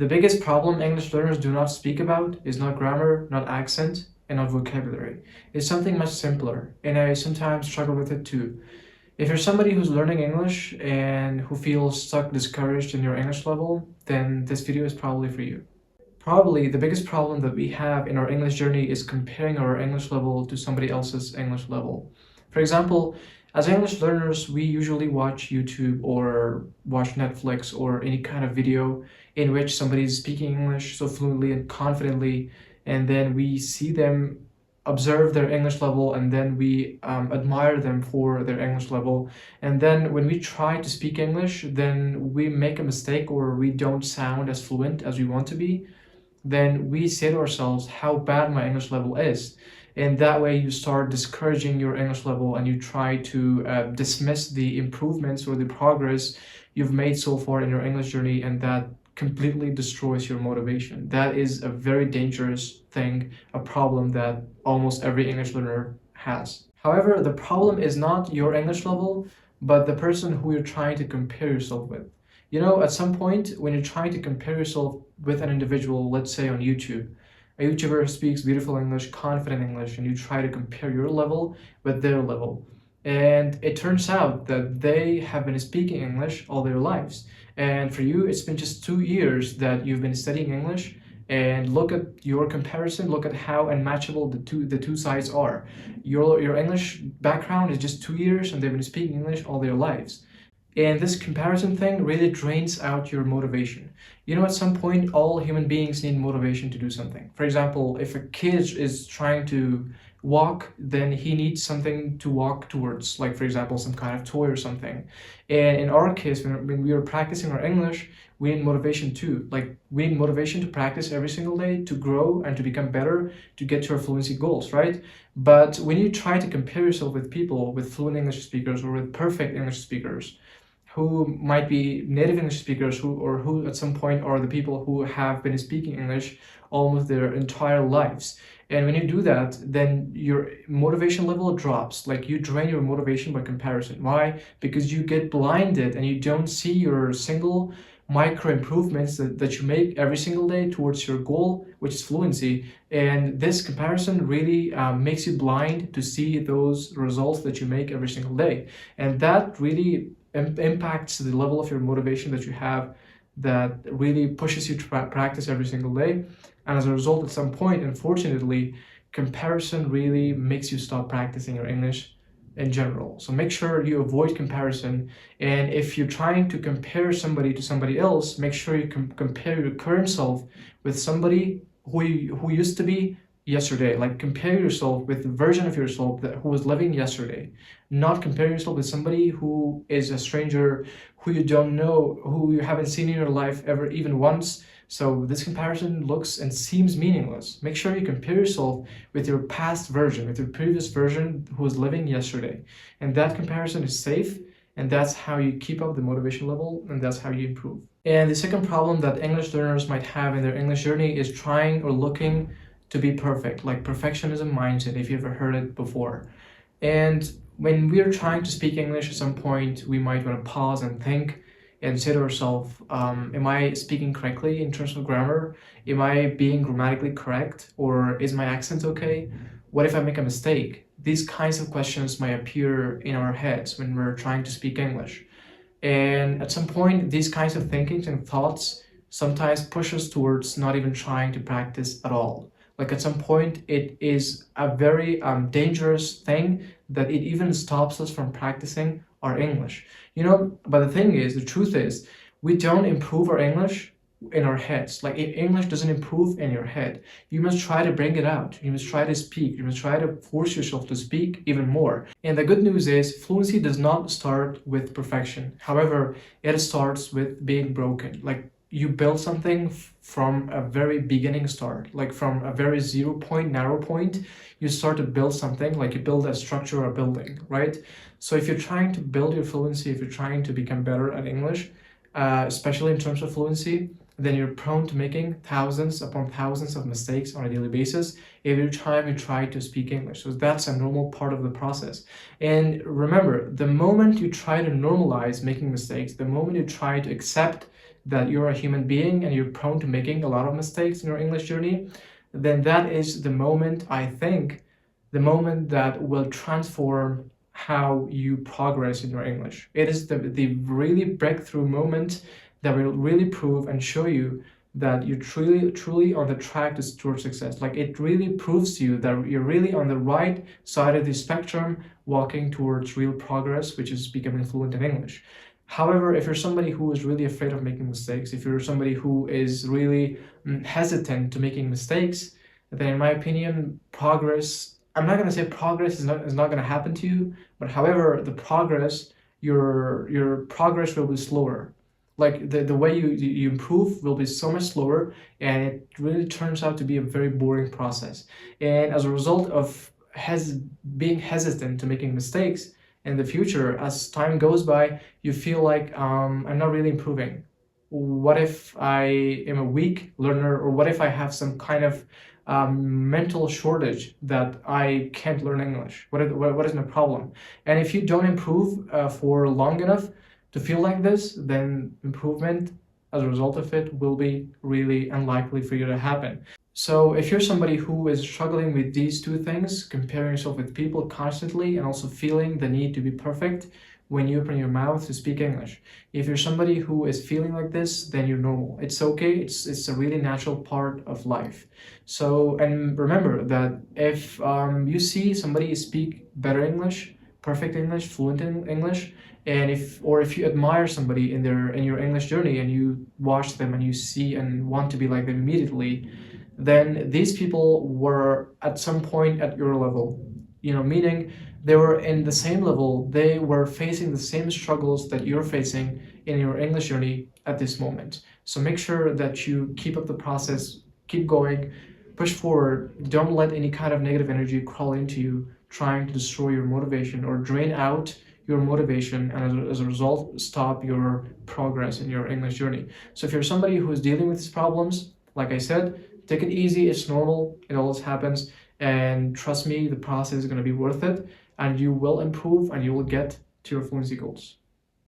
The biggest problem English learners do not speak about is not grammar, not accent, and not vocabulary. It's something much simpler, and I sometimes struggle with it too. If you're somebody who's learning English and who feels stuck, discouraged in your English level, then this video is probably for you. Probably the biggest problem that we have in our English journey is comparing our English level to somebody else's English level. For example, as English learners, we usually watch YouTube or watch Netflix or any kind of video in which somebody is speaking English so fluently and confidently, and then we see them observe their English level, and then we admire them for their English level. And then when we try to speak English, then we make a mistake or we don't sound as fluent as we want to be. Then we say to ourselves how bad my English level is. And that way you start discouraging your English level and you try to dismiss the improvements or the progress you've made so far in your English journey, and that completely destroys your motivation. That is a very dangerous thing, a problem that almost every English learner has. However, the problem is not your English level, but the person who you're trying to compare yourself with. You know, at some point, when you're trying to compare yourself with an individual, let's say on YouTube, a YouTuber speaks beautiful English, confident English, and you try to compare your level with their level. And it turns out that they have been speaking English all their lives. And for you, it's been just 2 years that you've been studying English. And look at your comparison, look at how unmatchable the two sides are. Your English background is just 2 years and they've been speaking English all their lives. And this comparison thing really drains out your motivation. You know, at some point, all human beings need motivation to do something. For example, if a kid is trying to walk, then he needs something to walk towards, like for example, some kind of toy or something. And in our case, when we were practicing our English, we need motivation too. Like we need motivation to practice every single day, to grow and to become better, to get to our fluency goals, right? But when you try to compare yourself with people, with fluent English speakers or with perfect English speakers, who might be native English speakers who at some point are the people who have been speaking English almost their entire lives. And when you do that, then your motivation level drops. Like you drain your motivation by comparison. Why? Because you get blinded and you don't see your single micro improvements that you make every single day towards your goal, which is fluency. And this comparison really makes you blind to see those results that you make every single day. And that really impacts the level of your motivation that you have, that really pushes you to practice every single day. And as a result, at some point, unfortunately, comparison really makes you stop practicing your English in general. So make sure you avoid comparison. And if you're trying to compare somebody to somebody else, make sure you compare your current self with somebody who used to be yesterday. Like compare yourself with the version of yourself who was living yesterday, not compare yourself with somebody who is a stranger, who you don't know, who you haven't seen in your life ever even once. So this comparison looks and seems meaningless. Make sure you compare yourself with your past version, with your previous version who was living yesterday. And that comparison is safe, and that's how you keep up the motivation level, and that's how you improve. And the second problem that English learners might have in their English journey is trying or looking to be perfect, like perfectionism mindset, if you've ever heard it before. And when we're trying to speak English, at some point, we might want to pause and think and say to ourselves, am I speaking correctly in terms of grammar? Am I being grammatically correct? Or is my accent okay? What if I make a mistake? These kinds of questions might appear in our heads when we're trying to speak English. And at some point, these kinds of thinkings and thoughts sometimes push us towards not even trying to practice at all. Like at some point, it is a very dangerous thing that it even stops us from practicing our English. You know, but the thing is, the truth is, we don't improve our English in our heads. Like English doesn't improve in your head. You must try to bring it out. You must try to speak. You must try to force yourself to speak even more. And the good news is fluency does not start with perfection. However, it starts with being broken. Like you build something from a very beginning start, like from a very 0 point, narrow point, you start to build something, like you build a structure or a building, right? So if you're trying to build your fluency, if you're trying to become better at English, especially in terms of fluency, then you're prone to making thousands upon thousands of mistakes on a daily basis every time you try to speak English. So that's a normal part of the process. And remember, the moment you try to normalize making mistakes, the moment you try to accept that you're a human being and you're prone to making a lot of mistakes in your English journey, then that is the moment, I think, the moment that will transform how you progress in your English. It is the really breakthrough moment that will really prove and show you that you're truly on the track towards success. Like, it really proves to you that you're really on the right side of the spectrum, walking towards real progress, which is becoming fluent in English. However, if you're somebody who is really afraid of making mistakes, if you're somebody who is really hesitant to making mistakes, then in my opinion, progress, I'm not going to say progress is not going to happen to you, but however, your progress will be slower. Like, the way you improve will be so much slower, and it really turns out to be a very boring process. And as a result of being hesitant to making mistakes in the future, as time goes by, you feel like, I'm not really improving. What if I am a weak learner, or what if I have some kind of mental shortage that I can't learn English? What is my problem? And if you don't improve for long enough to feel like this, then improvement as a result of it will be really unlikely for you to happen. So if you're somebody who is struggling with these two things, comparing yourself with people constantly and also feeling the need to be perfect when you open your mouth to speak English, if you're somebody who is feeling like this, then you're normal. It's okay. It's a really natural part of life. So, and remember that if you see somebody speak better English, perfect English, fluent in English, and if you admire somebody in your English journey, and you watch them and you see and want to be like them immediately, then these people were at some point at your level, meaning they were in the same level, they were facing the same struggles that you're facing in your English journey at this moment. So make sure that you keep up the process, keep going, push forward, don't let any kind of negative energy crawl into you, trying to destroy your motivation or drain out your motivation, and as a result, stop your progress in your English journey. So if you're somebody who is dealing with these problems, like I said, take it easy. It's normal. It always happens. And trust me, the process is going to be worth it, and you will improve and you will get to your fluency goals.